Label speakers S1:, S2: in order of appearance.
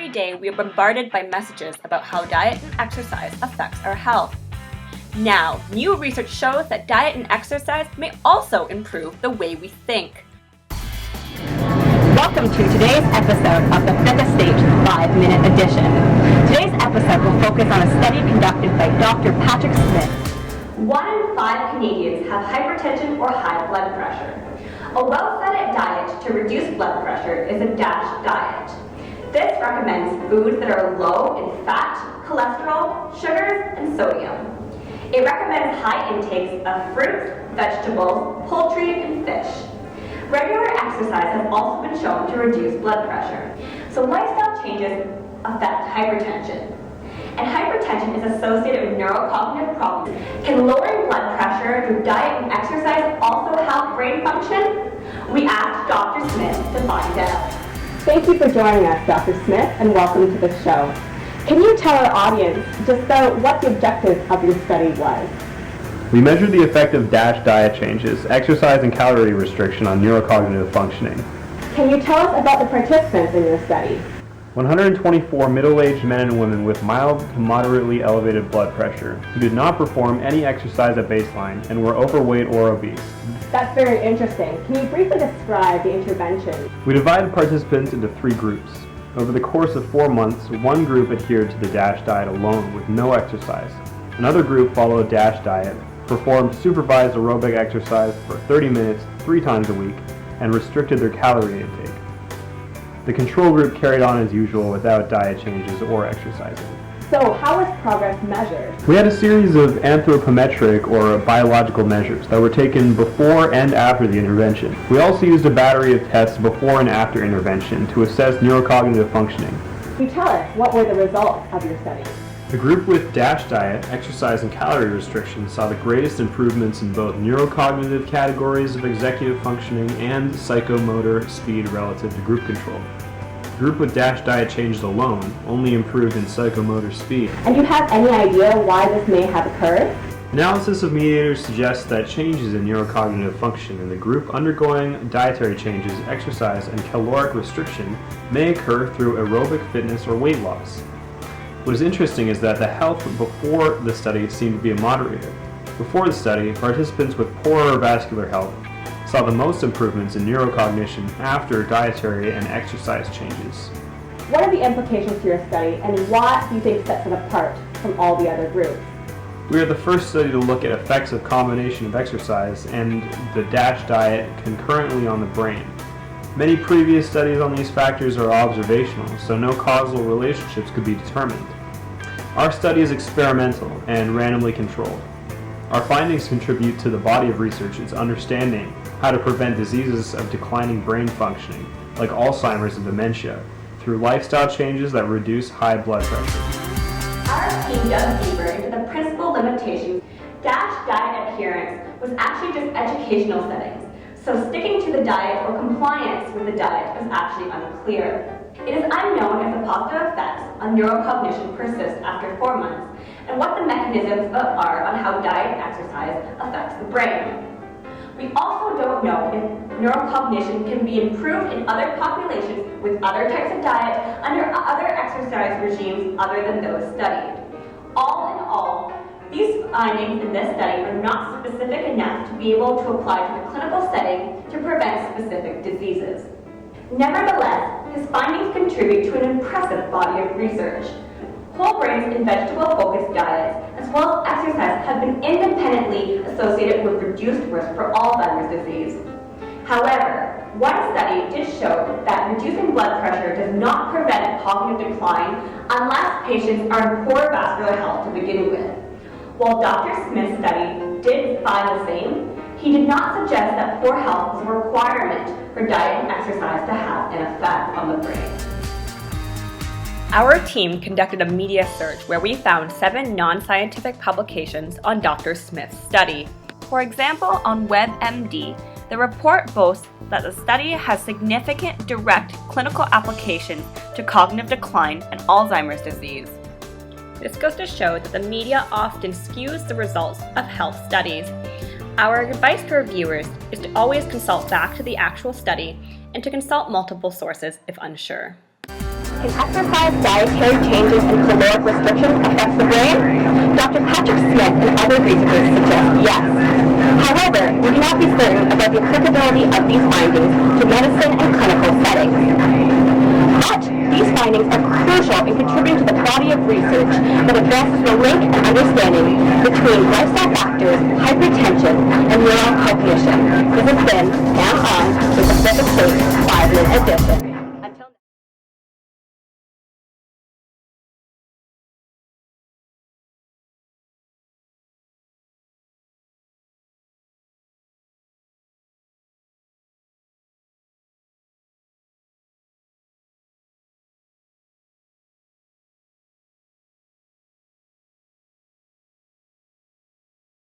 S1: Every day we are bombarded by messages about how diet and exercise affects our health. Now, new research shows that diet and exercise may also improve the way we think.
S2: Welcome to today's episode of the Fitness Stage 5-Minute Edition. Today's episode will focus on a study conducted by Dr. Patrick Smith.
S1: 1 in 5 Canadians have hypertension or high blood pressure. A well-fed diet to reduce blood pressure is a DASH diet. This recommends foods that are low in fat, cholesterol, sugars, and sodium. It recommends high intakes of fruits, vegetables, poultry, and fish. Regular exercise has also been shown to reduce blood pressure. So lifestyle changes affect hypertension. And hypertension is associated with neurocognitive problems. Can lowering blood pressure through diet and exercise also help brain function? We asked Dr. Smith to find out.
S2: Thank you for joining us, Dr. Smith, and welcome to the show. Can you tell our audience just about what the objective of your study was?
S3: We measured the effect of DASH diet changes, exercise and calorie restriction on neurocognitive functioning.
S2: Can you tell us about the participants in your study?
S3: 124 middle-aged men and women with mild to moderately elevated blood pressure who did not perform any exercise at baseline and were overweight or obese.
S2: That's very interesting. Can you briefly describe the intervention?
S3: We divided participants into 3 groups. Over the course of 4 months, one group adhered to the DASH diet alone with no exercise. Another group followed DASH diet, performed supervised aerobic exercise for 30 minutes 3 times a week, and restricted their calorie intake. The control group carried on as usual without diet changes or exercising.
S2: So, how was progress measured?
S3: We had a series of anthropometric or biological measures that were taken before and after the intervention. We also used a battery of tests before and after intervention to assess neurocognitive functioning.
S2: Can you tell us what were the results of your study?
S3: The group with DASH diet, exercise and calorie restriction saw the greatest improvements in both neurocognitive categories of executive functioning and psychomotor speed relative to group control. The group with DASH diet changes alone only improved in psychomotor speed.
S2: And do you have any idea why this may have occurred?
S3: Analysis of mediators suggests that changes in neurocognitive function in the group undergoing dietary changes, exercise, and caloric restriction may occur through aerobic fitness or weight loss. What is interesting is that the health before the study seemed to be a moderator. Before the study, participants with poorer vascular health saw the most improvements in neurocognition after dietary and exercise changes.
S2: What are the implications to your study, and what do you think sets it apart from all the other groups?
S3: We are the first study to look at effects of combination of exercise and the DASH diet concurrently on the brain. Many previous studies on these factors are observational, so no causal relationships could be determined. Our study is experimental and randomly controlled. Our findings contribute to the body of research its understanding how to prevent diseases of declining brain functioning, like Alzheimer's and dementia, through lifestyle changes that reduce high blood pressure.
S1: Our team dug deeper into the principal limitations. DASH diet adherence was actually just educational settings, so sticking to the diet or compliance with the diet is actually unclear. It is unknown if the positive effects on neurocognition persist after 4 months, and what the mechanisms are on how diet and exercise affects the brain. We also don't know if neurocognition can be improved in other populations with other types of diet under other exercise regimes other than those studied. All in all, these findings in this study are not specific enough to be able to apply to the clinical setting to prevent specific diseases. Nevertheless, his findings contribute to an impressive body of research. Whole grains and vegetable-focused diets, as well as exercise, have been independently associated with reduced risk for Alzheimer's disease. However, one study did show that reducing blood pressure does not prevent cognitive decline unless patients are in poor vascular health to begin with. While Dr. Smith's study did find the same, he did not suggest that poor health was a requirement for diet and exercise to have an effect on the brain. Our team conducted a media search where we found 7 non-scientific publications on Dr. Smith's study. For example, on WebMD, the report boasts that the study has significant direct clinical applications to cognitive decline and Alzheimer's disease. This goes to show that the media often skews the results of health studies. Our advice to reviewers is to always consult back to the actual study and to consult multiple sources if unsure.
S2: Can exercise, dietary changes, and caloric restrictions affect the brain? Dr. Patrick Smith and other researchers suggest yes. However, we cannot be certain about the applicability of these findings to medicine and clinical settings. But these findings are crucial in contributing to the body of research that advances the link and understanding between lifestyle factors, hypertension, and neurocognition. This has been Pam Ong with the Focus 5-minute edition.